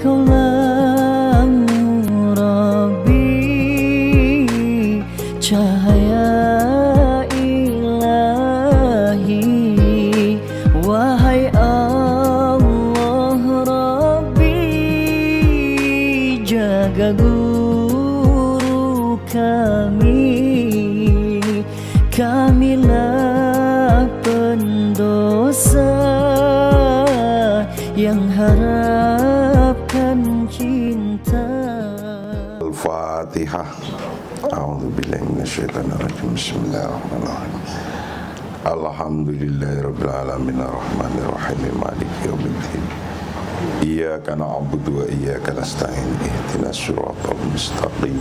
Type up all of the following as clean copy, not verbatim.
Kaulah Rabbi, cahaya ilahi. Wahai Allah Rabbi, jaga guru kami. Kamilah pendosa yang harapkan cinta. Al-Fatihah. A'udzubillahi minasyaitonirrajim. Bismillahirrahmanirrahim. Alhamdulillahirabbil alamin arrahmanir rahim maliki yaumiddin. Iyyaka na'budu wa iyyaka nasta'in. Ihdinas siratal mustaqim.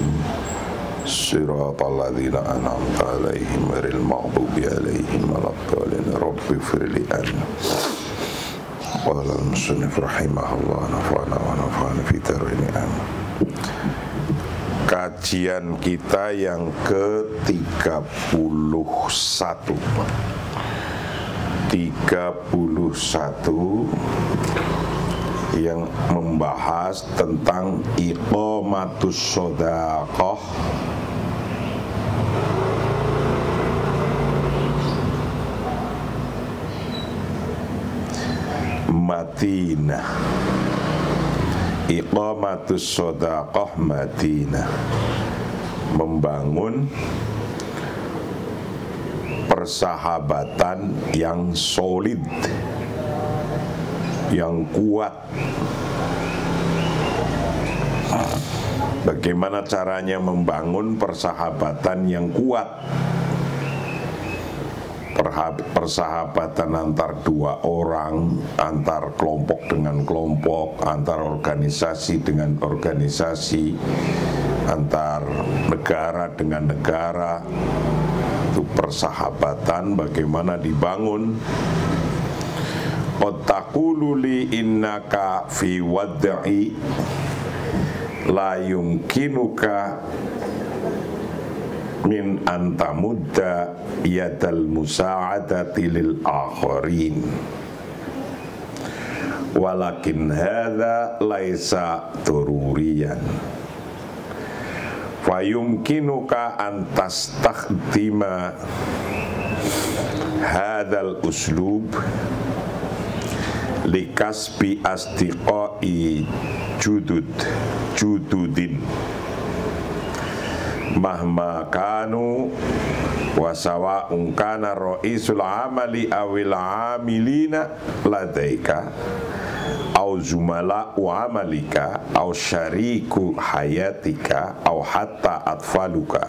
Siratal ladzina an'amta 'alaihim ghairil maghdubi 'alaihim waladdallin. Rabbi firli anna. Qala al-musannif rahimahullah nafa'ana wa nafa'ana fi darini amin. Kajian kita yang ke-31 yang membahas tentang iqamatus shadaqah Madinah. Iqamatus shadaqah Madinah, membangun persahabatan yang solid, yang kuat. Bagaimana caranya membangun persahabatan yang kuat? Persahabatan antar dua orang, antar kelompok dengan kelompok, antar organisasi dengan organisasi, antar negara dengan negara. Itu persahabatan bagaimana dibangun. Qad taqulu li innaka fi wad'i la yumkinuka min antamudda yadal musa'adati lil akharin, walakin hadha laisa dururiyan fayumkinuka an tastakhdima hadzal uslub likasbi asdiqai jududin mahma kanu wasawa ungkana ro'isul amali awil amilina ladaika au zumala amalika au syariku hayatika au hatta atfaluka.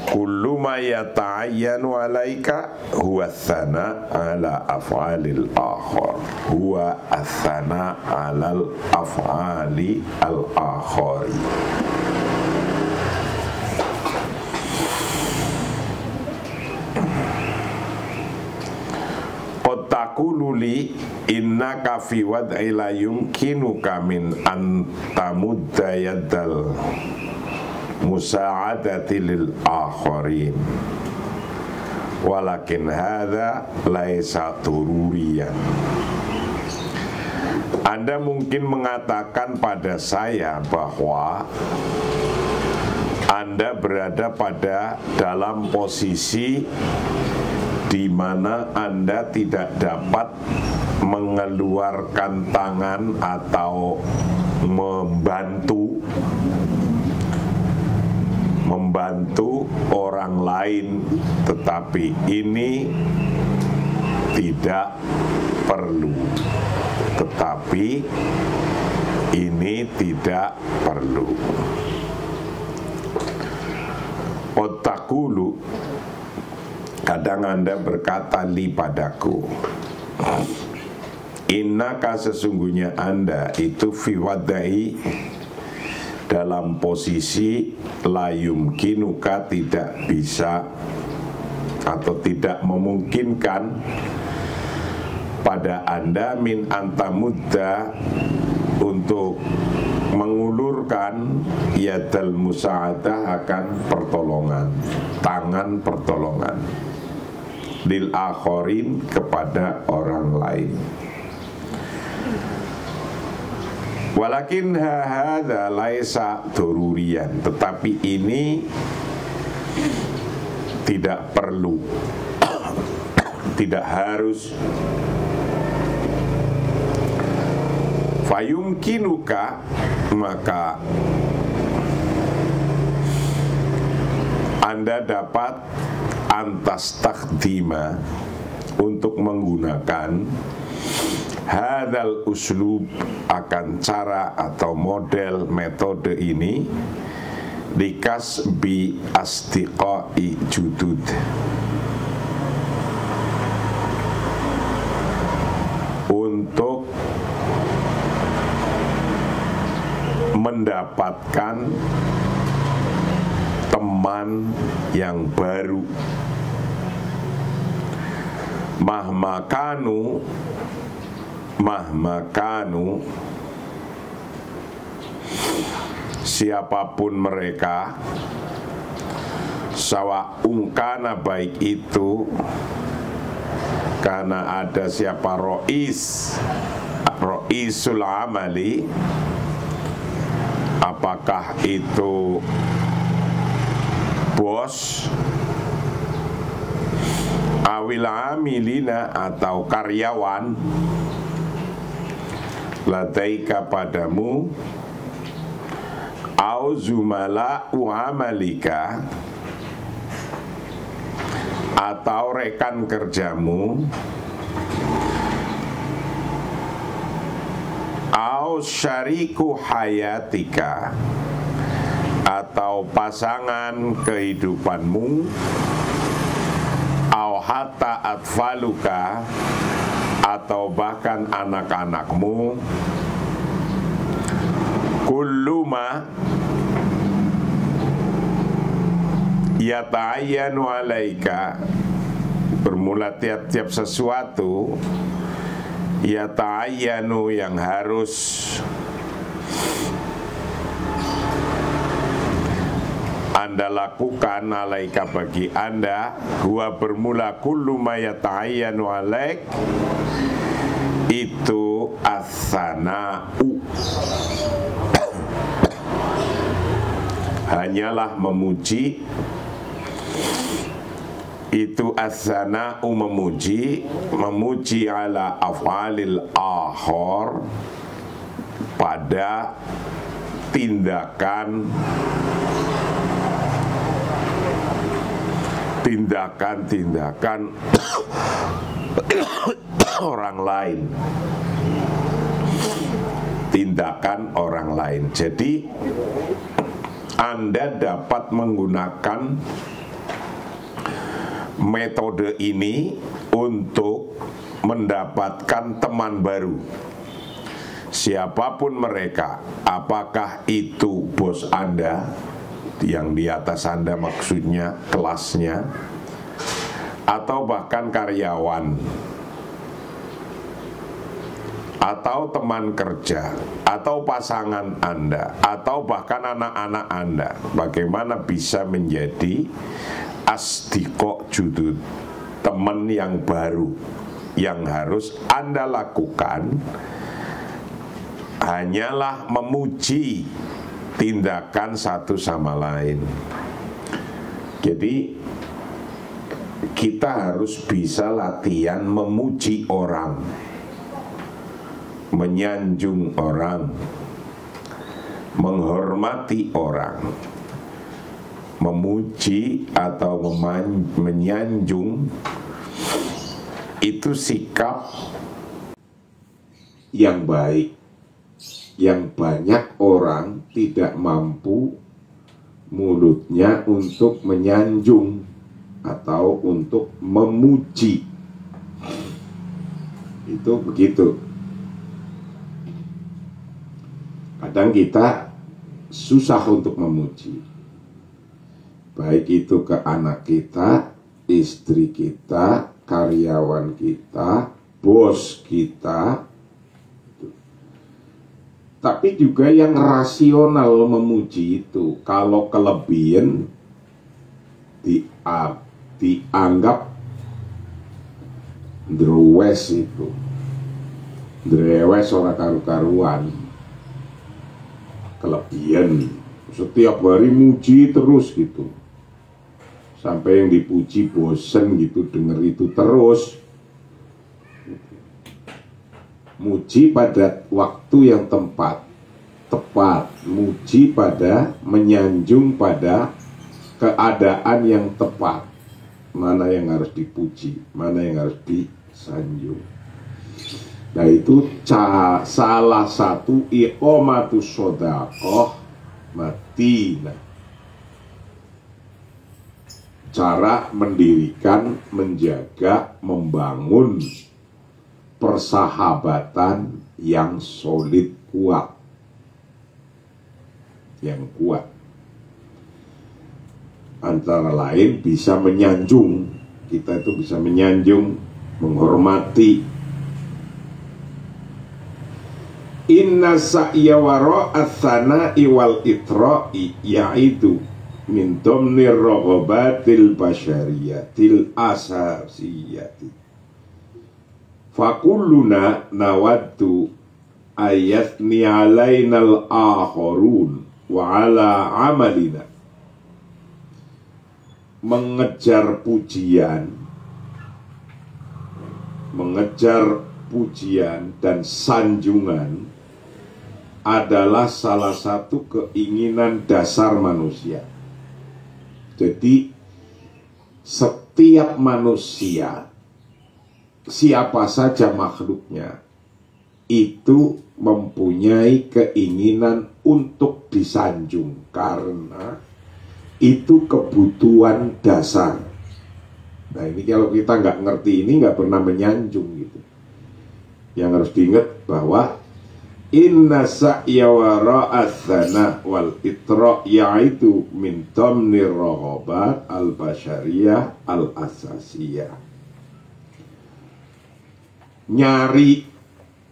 Kullu ma yata'ayyanu alaika huwa athana ala af'alil akhar, huwa athana alal af'ali al akhari. Taqululi innaka fi wad'i la yumkinuka min an tamudda yadal musa'adati lil akharin, walakin hadha laisa dururiyan. Anda mungkin mengatakan pada saya bahwa Anda berada pada dalam posisi di mana Anda tidak dapat mengeluarkan tangan atau membantu orang lain, tetapi ini tidak perlu. Otakulu, kadang Anda berkata li padaku, innaka sesungguhnya Anda itu fi wadai dalam posisi la yumkinuka tidak bisa atau tidak memungkinkan pada Anda min antamudda untuk mengulurkan yadal musa'adah akan pertolongan, tangan pertolongan lil akharin kepada orang lain. Walakin hadza laisa daruriyan, tetapi ini tidak perlu, tidak harus. Fayumkinuka, maka Anda dapat antas takdima, untuk menggunakan hadzal uslub, akan cara atau model metode ini likasbi asdiqai judud, untuk mendapatkan teman yang baru. Mahmakanu siapapun mereka, sawa'ungkana, baik itu karena ada siapa ro'isul amali, apakah itu bos, awil amilina, atau karyawan, ladaika, padamu, au zumala'u amalika, atau rekan kerjamu, au syariku hayatika, atau pasangan kehidupanmu, au hatta atfaluka, atau bahkan anak-anakmu, kulluma yata'ayyanu alaika, bermula tiap-tiap sesuatu, yata'ayyanu, yang harus Anda lakukan, alaika, bagi Anda, huwa, bermula, kullu ma yata'ayyanu alaik, itu as-sana'u, hanyalah memuji. Itu as-sana'u, memuji ala af'alil akhor, pada tindakan orang lain, tindakan orang lain. Jadi Anda dapat menggunakan metode ini untuk mendapatkan teman baru, siapapun mereka, apakah itu bos Anda yang di atas Anda, maksudnya kelasnya, atau bahkan karyawan, atau teman kerja, atau pasangan Anda, atau bahkan anak-anak Anda. Bagaimana bisa menjadi asdiqo judud, teman yang baru? Yang harus Anda lakukan hanyalah memuji tindakan satu sama lain. Jadi kita harus bisa latihan memuji orang, menyanjung orang, menghormati orang. Memuji atau menyanjung itu sikap yang baik, yang banyak orang tidak mampu mulutnya untuk menyanjung atau untuk memuji. Itu begitu. Kadang kita susah untuk memuji, baik itu ke anak kita, istri kita, karyawan kita, bos kita. Tapi juga yang rasional memuji itu, kalau kelebihan dianggap drewes, itu drewes ora karu-karuan. kelebihan. Setiap hari muji terus gitu, sampai yang dipuji bosen gitu, denger itu terus. Muji pada waktu yang tepat, muji pada, menyanjung pada keadaan yang tepat. Mana yang harus dipuji, mana yang harus disanjung. Nah itu salah satu iqamatus shadaqah matina, cara mendirikan, menjaga, membangun persahabatan yang solid, kuat, yang kuat. Antara lain bisa menyanjung, kita itu bisa menyanjung, menghormati. Inna sa'ya wara'at thana'i wal itra'i yaitu min domni raghabatil basyariyatil asasiyati. Fakulluna nawaddu ayatni alainal akharun wa ala amalina. Mengejar pujian dan sanjungan adalah salah satu keinginan dasar manusia. Jadi setiap manusia, siapa saja makhluknya, itu mempunyai keinginan untuk disanjung, karena itu kebutuhan dasar. Nah ini kalau kita nggak ngerti ini, nggak pernah menyanjung gitu. Yang harus diingat bahwa inna sa'ya wara'at thana wal itra' yaitu min tamnir raghabat al basyariyah al asasiyah. Nyari,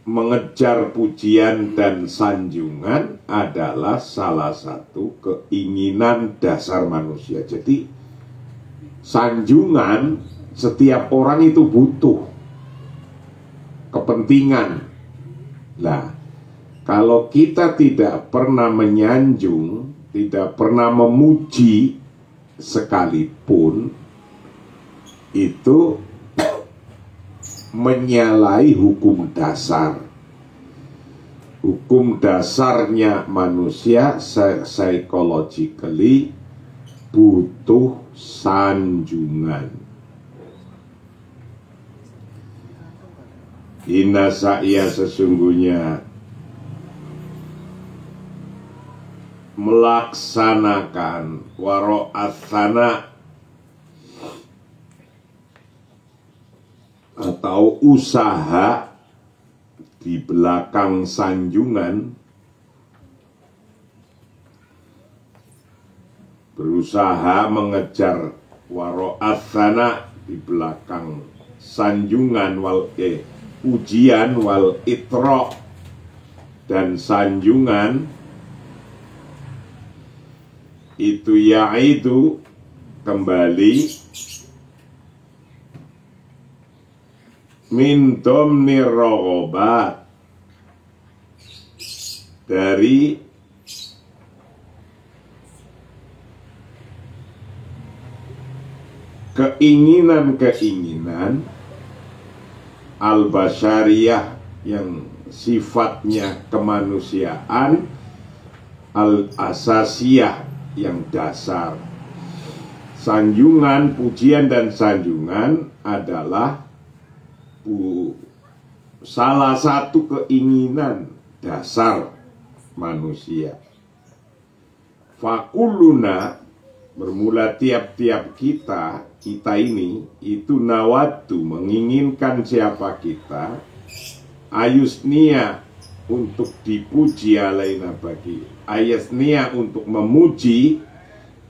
mengejar pujian dan sanjungan adalah salah satu keinginan dasar manusia. Jadi sanjungan setiap orang itu butuh, kepentingan. Nah, kalau kita tidak pernah menyanjung, tidak pernah memuji sekalipun, itu menyalahi hukum dasar. Hukum dasarnya manusia psychologically butuh sanjungan. Inna sa'ya sesungguhnya melaksanakan wara'athana atau usaha di belakang sanjungan, berusaha mengejar wara'athana di belakang sanjungan pujian wal itra' dan sanjungan itu yaitu kembali min domni raghabat, dari keinginan-keinginan al-basyariyah yang sifatnya kemanusiaan, al-asasiyah yang dasar. Sanjungan, pujian dan sanjungan adalah salah satu keinginan dasar manusia. Fakuluna, bermula tiap-tiap kita ini itu nawatu, menginginkan siapa kita, ayusnia untuk dipuji alaina bagi, ayasnia untuk memuji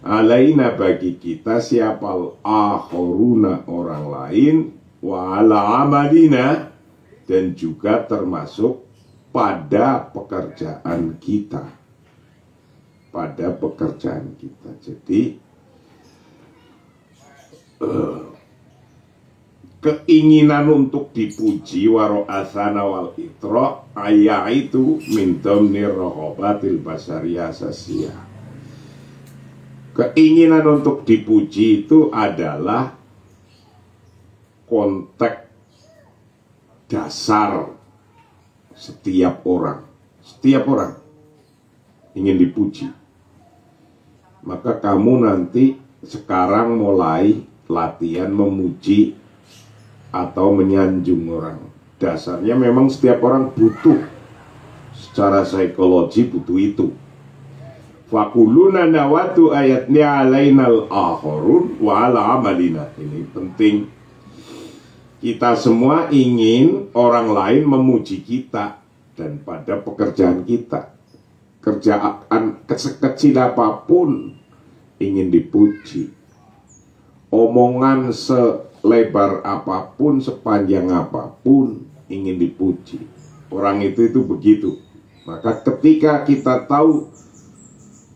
alaina bagi kita, siapa al-akhoruna orang lain, wa ala amalina dan juga termasuk pada pekerjaan kita, pada pekerjaan kita. Jadi keinginan untuk dipuji waro asana wal itro ayat itu min damni rohobatil basariyah asasiyah. Keinginan untuk dipuji itu adalah konteks dasar setiap orang. Setiap orang ingin dipuji. Maka kamu nanti sekarang mulai latihan memuji atau menyanjung orang. Dasarnya memang setiap orang butuh, secara psikologi butuh itu. Fakuluna nawatu ayatnya alainal akhorun wa ala amalina. Ini penting. Kita semua ingin orang lain memuji kita dan pada pekerjaan kita. Kerjaan sekecil apapun ingin dipuji. Omongan selebar apapun, sepanjang apapun ingin dipuji. Orang itu begitu. Maka ketika kita tahu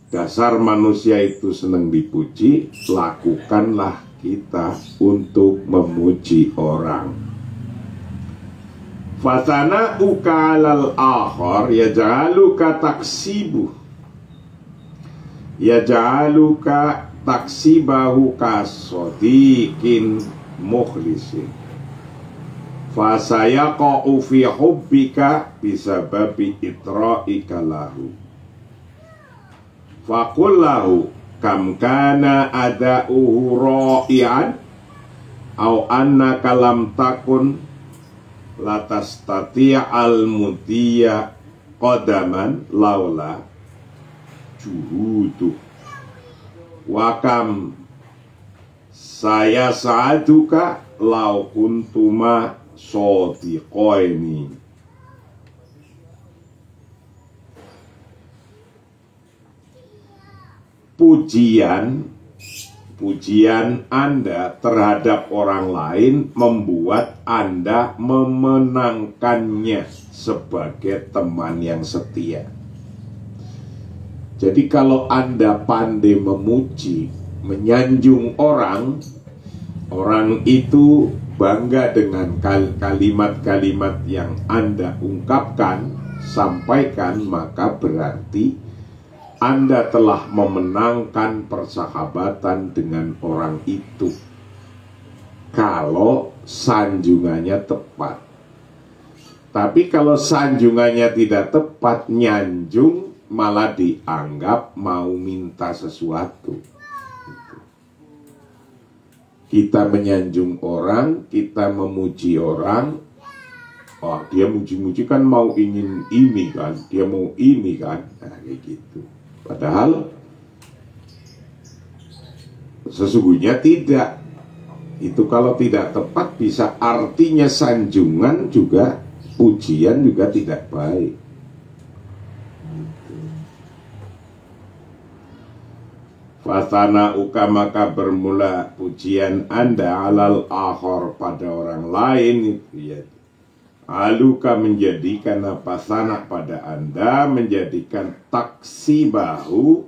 dasar manusia itu senang dipuji, lakukanlah kita untuk memuji orang. Fatana ukalal akhor yaj'aluka taksibu, yaj'aluka taksibahu kasodikin mukhlisin. Fasayaqa'u fi hubbika bisababi itra'ika lahu. Fakullahu kam kana ada'uhu ra'ian au annaka lam takun latastati'al mutiya qadaman laula juhudu. Wakam saya sa'aduka lau kuntuma sodiqoini. Pujian Anda terhadap orang lain membuat Anda memenangkannya sebagai teman yang setia. Jadi kalau Anda pandai memuji, menyanjung orang, orang itu bangga dengan kalimat-kalimat yang Anda ungkapkan, sampaikan, maka berarti Anda telah memenangkan persahabatan dengan orang itu. Kalau sanjungannya tepat. Tapi kalau sanjungannya tidak tepat, nyanjung malah dianggap mau minta sesuatu. Kita menyanjung orang, kita memuji orang. Oh, dia muji-muji kan mau ingin ini kan, dia mau ini kan, nah, kayak gitu. Padahal sesungguhnya tidak. Itu kalau tidak tepat bisa artinya sanjungan juga, pujian juga tidak baik. Fatana uka maka bermula pujian Anda alal akhor pada orang lain itu ya. Aluka menjadikan apa sana pada Anda, menjadikan taksibahu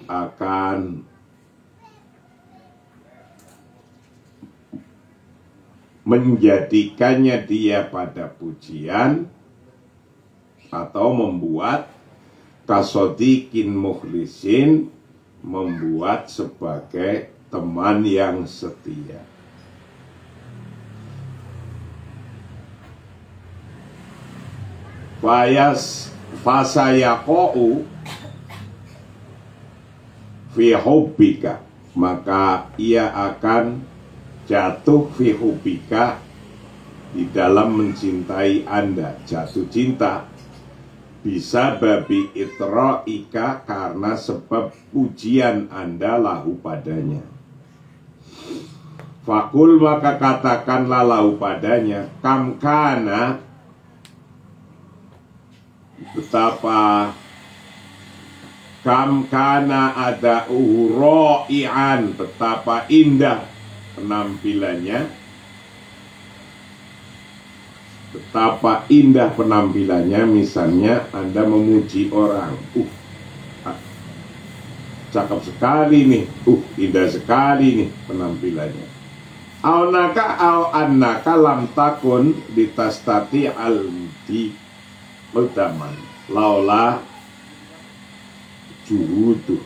akan menjadikannya dia pada pujian atau membuat kasodikin mukhlisin, membuat sebagai teman yang setia. Fasayaqa'u fi hubbika, maka ia akan jatuh fi hubbika, di dalam mencintai Anda, jatuh cinta, bisa babi itra'ika, karena sebab pujian Anda lahu padanya. Fakul maka katakanlah lahu padanya, kam kana, betapa kam kana ada ra'ian, betapa indah penampilannya, betapa indah penampilannya. Misalnya Anda memuji orang, cakep sekali nih, indah sekali nih penampilannya. Aunaka au annaka lam takun ditastati al-mudi utaman laula juhudu.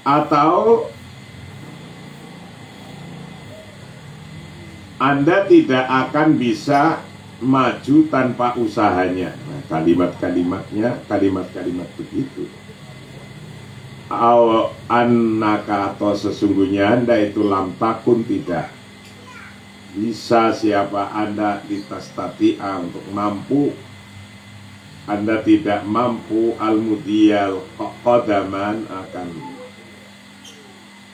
Atau Anda tidak akan bisa maju tanpa usahanya. Nah, kalimat-kalimatnya kalimat-kalimat begitu. Annaka atau sesungguhnya Anda itu lam takun tidak bisa siapa Anda ditastati'a untuk mampu. Anda tidak mampu al-mudiyal qadaman akan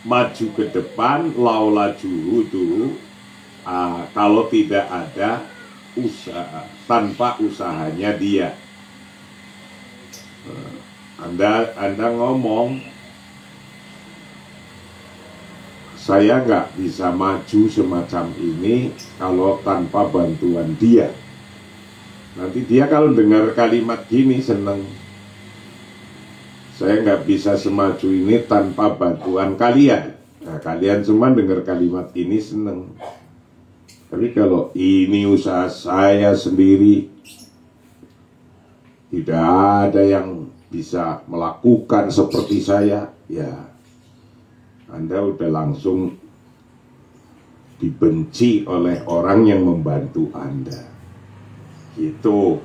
maju ke depan laula juhudu kalau tidak ada usaha, tanpa usahanya dia. Anda ngomong, saya nggak bisa maju semacam ini kalau tanpa bantuan dia. Nanti dia kalau dengar kalimat gini seneng. Saya nggak bisa semaju ini tanpa bantuan kalian. Nah, kalian semua dengar kalimat ini seneng. Tapi kalau ini usaha saya sendiri, tidak ada yang bisa melakukan seperti saya, ya Anda udah langsung dibenci oleh orang yang membantu Anda. Gitu.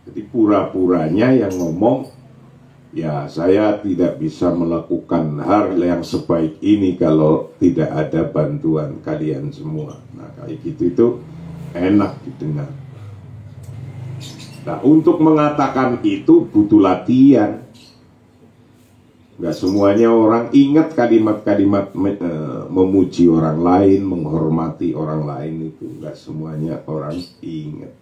Jadi pura-puranya yang ngomong, ya saya tidak bisa melakukan hal yang sebaik ini kalau tidak ada bantuan kalian semua. Nah kayak gitu itu enak didengar. Nah untuk mengatakan itu butuh latihan. Gak semuanya orang ingat kalimat-kalimat memuji orang lain, menghormati orang lain itu. Gak semuanya orang ingat.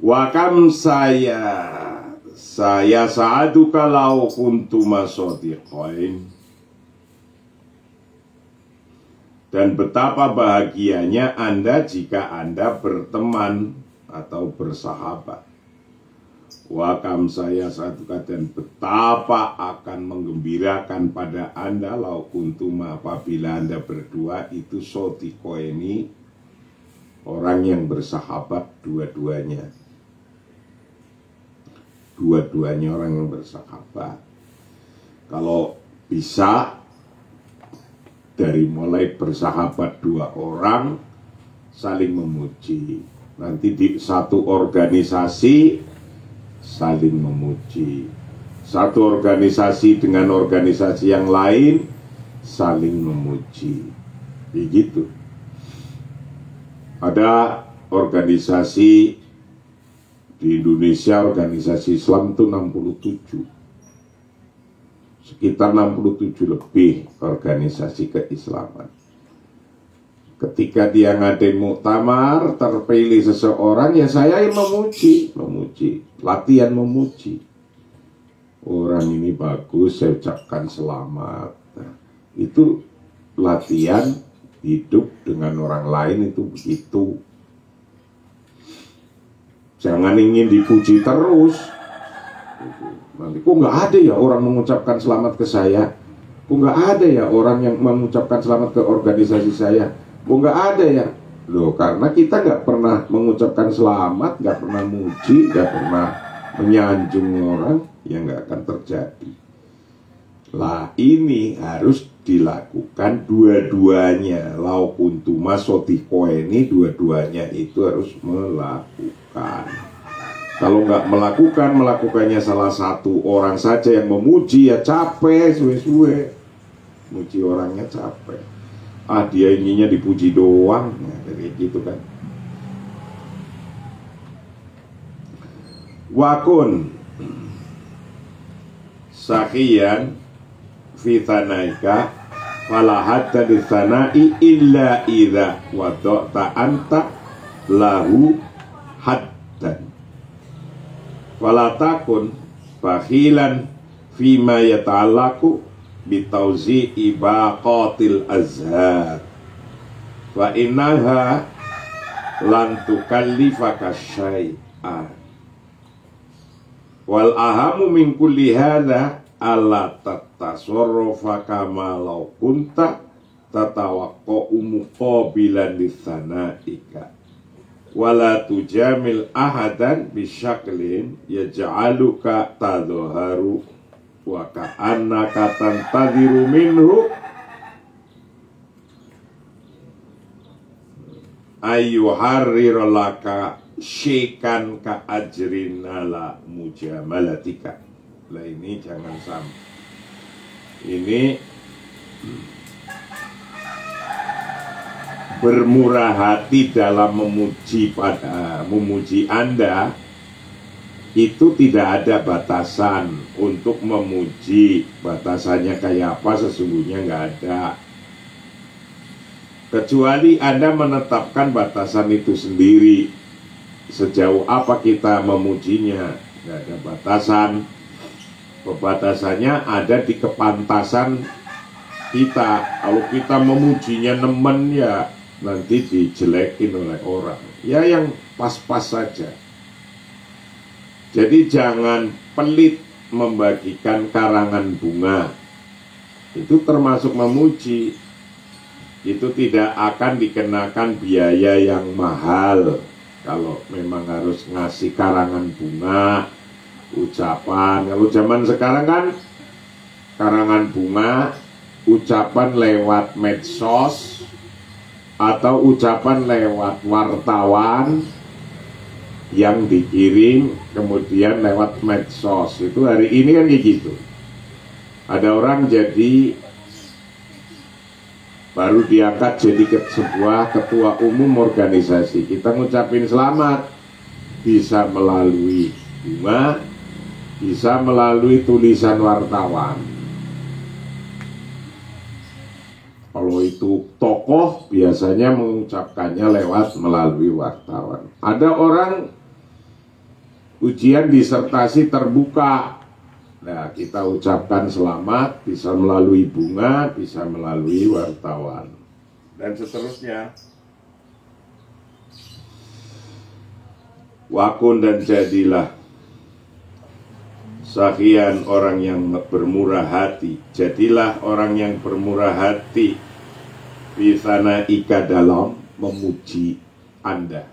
Wakam saya saadu kalau kuntuma sodiqoin. Dan betapa bahagianya Anda jika Anda berteman atau bersahabat. Wakam saya satu dan betapa akan menggembirakan pada Anda lau kuntuma apabila Anda berdua itu sodiqoini, orang yang bersahabat dua-duanya. Dua-duanya orang yang bersahabat. Kalau bisa dari mulai bersahabat dua orang saling memuji. Nanti di satu organisasi saling memuji. Satu organisasi dengan organisasi yang lain saling memuji. Begitu. Ada organisasi di Indonesia, organisasi Islam itu 67. Sekitar 67 lebih organisasi keislaman. Ketika dia ngadain muktamar, terpilih seseorang, ya saya yang memuji, latihan memuji. Orang ini bagus, saya ucapkan selamat. Nah, itu latihan hidup dengan orang lain itu begitu. Jangan ingin dipuji terus. Nanti kok nggak ada ya orang mengucapkan selamat ke saya? Kok nggak ada ya orang yang mengucapkan selamat ke organisasi saya? Kok nggak ada ya? Loh, karena kita nggak pernah mengucapkan selamat, nggak pernah muji, nggak pernah menyanjung orang, ya nggak akan terjadi. Lah ini harus dilakukan dua-duanya. Lau kuntuma sodiqoini, dua-duanya itu harus melakukan. Kalau nggak melakukannya salah satu orang saja yang memuji, ya capek, suwe-suwe. Muji orangnya capek. Ah dia inginnya dipuji doang, nah, kayak gitu kan. Wakun sakian fitanaika falahatta dithanai illa idha wadokta anta lahu haddan walatakun bakhilan fima yata'alaku bitauzi'i baqatil azhar wa innaha lan tukallifaka syai'an wal ahamu min kulli hadha alla tatasarrafa kama law kunta tatawaqqa'u muqabilan lisanaika wala tujamil ahadan bisyaklin yaj'aluka tadhaharu wa ka'annaka tantadhiru minhu ayyuharrir laka syikan ka ajrin ala mujamalatika. Lah ini jangan sampai. Ini bermurah hati dalam memuji Anda itu tidak ada batasan untuk memuji. Batasannya kayak apa sesungguhnya nggak ada, kecuali Anda menetapkan batasan itu sendiri. Sejauh apa kita memujinya nggak ada batasan. Pembatasannya ada di kepantasan kita. Kalau kita memujinya nemen, ya nanti dijelekin oleh orang. Ya yang pas-pas saja. Jadi jangan pelit membagikan karangan bunga. Itu termasuk memuji. Itu tidak akan dikenakan biaya yang mahal. Kalau memang harus ngasih karangan bunga, ucapan. Kalau zaman sekarang kan karangan bunga, ucapan lewat medsos atau ucapan lewat wartawan yang dikirim kemudian lewat medsos. Itu hari ini kan kayak gitu. Ada orang jadi baru diangkat jadi sebuah ketua umum organisasi. Kita ngucapin selamat, bisa melalui bunga, bisa melalui tulisan wartawan. Kalau itu tokoh biasanya mengucapkannya lewat melalui wartawan. Ada orang ujian disertasi terbuka. Nah, kita ucapkan selamat, bisa melalui bunga, bisa melalui wartawan, dan seterusnya. Wakun dan jadilah sakian orang yang bermurah hati. Jadilah orang yang bermurah hati bisana ika dalam memuji Anda.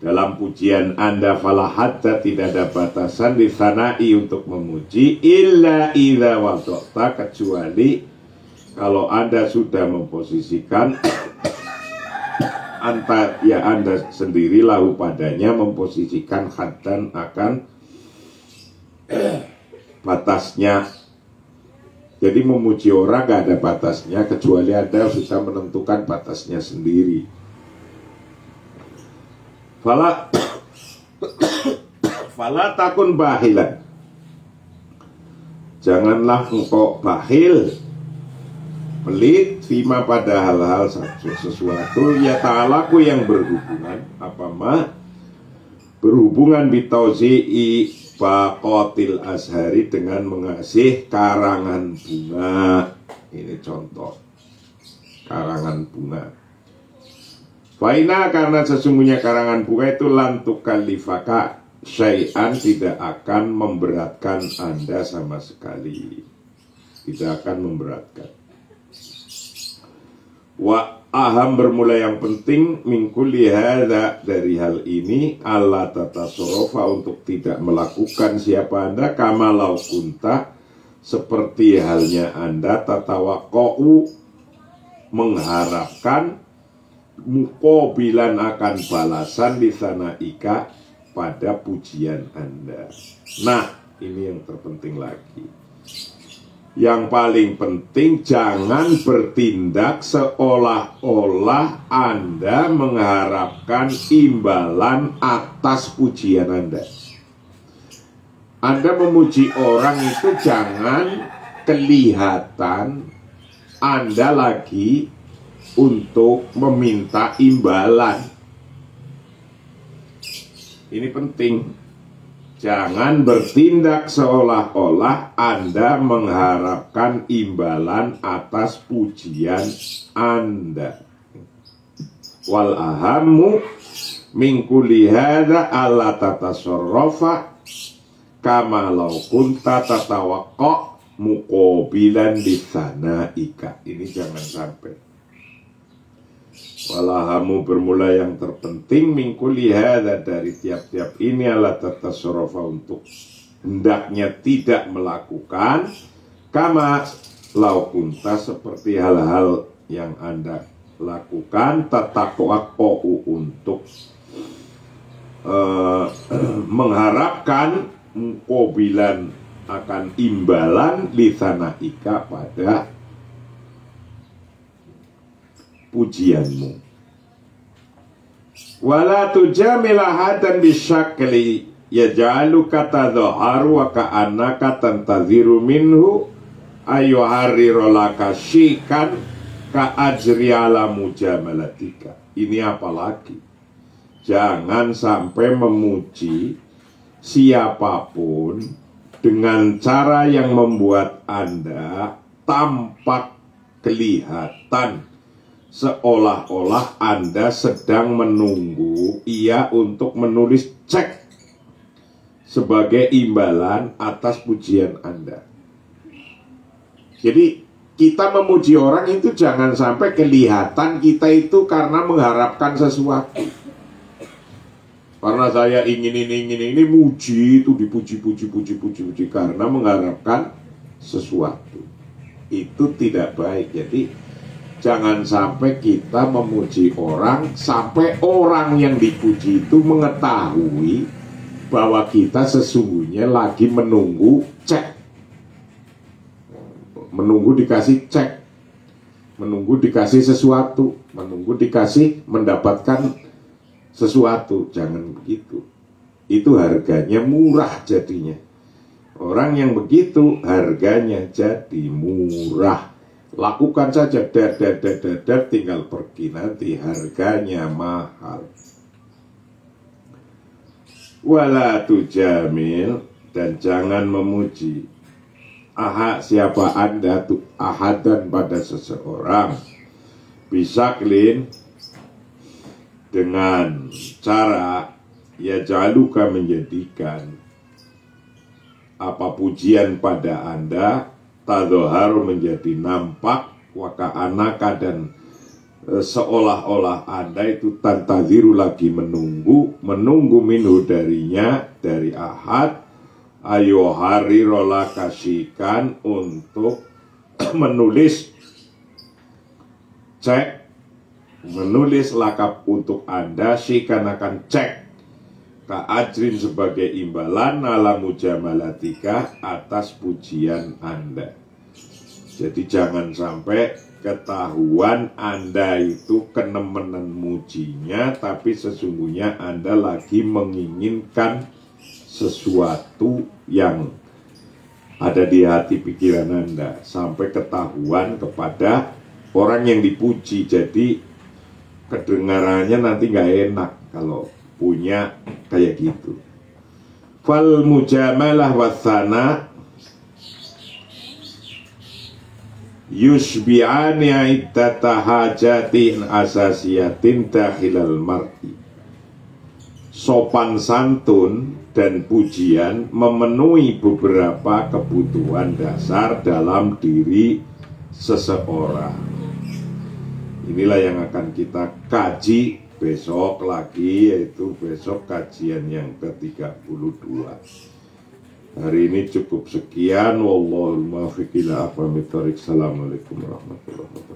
Dalam pujian Anda falahatta tidak ada batasan di sanai untuk memuji illa idza wada'ta, kecuali kalau Anda sudah memposisikan Anda sendiri lahu padanya memposisikan haddan akan batasnya. Jadi memuji orang gak ada batasnya kecuali Anda sudah menentukan batasnya sendiri. Fala takun bahilan, janganlah engkau bahil, pelit, fima pada hal-hal sesuatu ya ta'alaku yang berhubungan berhubungan bitauzi'i baqatil azhari, dengan mengasih karangan bunga. Ini contoh karangan bunga. Faina, karena sesungguhnya karangan bunga itu lantuk kalifaka syai'an, tidak akan memberatkan Anda sama sekali. Tidak akan memberatkan. Wa aham, bermula yang penting, mingkuli hadza, dari hal ini, Allah tatasorofa, untuk tidak melakukan siapa Anda, kamalau kunta, seperti halnya Anda tatawaqqa'u, mengharapkan muqabilan akan balasan di sana ika pada pujian Anda. Nah, ini yang terpenting lagi. Yang paling penting, jangan bertindak seolah-olah Anda mengharapkan imbalan atas pujian Anda. Anda memuji orang itu jangan kelihatan Anda lagi untuk meminta imbalan. Ini penting. Jangan bertindak seolah-olah Anda mengharapkan imbalan atas pujian Anda. Wal ahammu min kulli hadza alla tatasarrafa kama law kunta tatawaqqa muqabilan di sana ika. Ini jangan sampai. Walahamu bermula yang terpenting mingkuli hadza, dari tiap-tiap ini ala tatasarrafa, untuk hendaknya tidak melakukan kama law kunta, seperti hal-hal yang Anda lakukan, tatawaqqa, untuk mengharapkan muqabilan, akan imbalan lisana ika, pada pujianmu. Wala tujamila hadan bisyakli yaj'aluka tadhaharu wa ka'annaka tantaziru minhu ayuharriru laka syikan ka ajri ala mujamalatika. Ini apalagi, jangan sampai memuji siapapun dengan cara yang membuat Anda tampak kelihatan seolah-olah Anda sedang menunggu ia untuk menulis cek sebagai imbalan atas pujian Anda. Jadi kita memuji orang itu jangan sampai kelihatan kita itu karena mengharapkan sesuatu. Karena saya ingin ini, muji itu, dipuji karena mengharapkan sesuatu. Itu tidak baik. Jadi jangan sampai kita memuji orang sampai orang yang dipuji itu mengetahui bahwa kita sesungguhnya lagi menunggu cek, menunggu dikasih cek, menunggu dikasih sesuatu, menunggu dikasih mendapatkan sesuatu. Jangan begitu. Itu harganya murah jadinya. Orang yang begitu harganya jadi murah. Lakukan saja, tinggal pergi, nanti harganya mahal. Wala tujamil, dan jangan memuji siapa Anda tuh ahadan, pada seseorang, bisaklin, dengan cara ya jaluka, menjadikan apa pujian pada Anda tadhahar, menjadi nampak, waka anaka, dan seolah-olah Anda itu tantaziru, lagi menunggu minhu, darinya, dari ahad, ayo hari rola kasihkan, untuk menulis cek, menulis lakap untuk Anda, syikan, akan cek, ka ajrin, sebagai imbalan, ala mujamalatika, atas pujian Anda. Jadi jangan sampai ketahuan Anda itu kenemenan mujinya, tapi sesungguhnya Anda lagi menginginkan sesuatu yang ada di hati pikiran Anda, sampai ketahuan kepada orang yang dipuji. Jadi kedengarannya nanti nggak enak kalau punya kayak gitu. Fal mujamalah wasana yushbi'ani iddata hajatin asasiyatin dakhilal mar'i. Sopan santun dan pujian memenuhi beberapa kebutuhan dasar dalam diri seseorang. Inilah yang akan kita kaji besok lagi, yaitu besok kajian yang ke-32. Hari ini cukup sekian. Wallahul muwaffiq ila aqwamit thoriq. Assalamualaikum warahmatullahi wabarakatuh.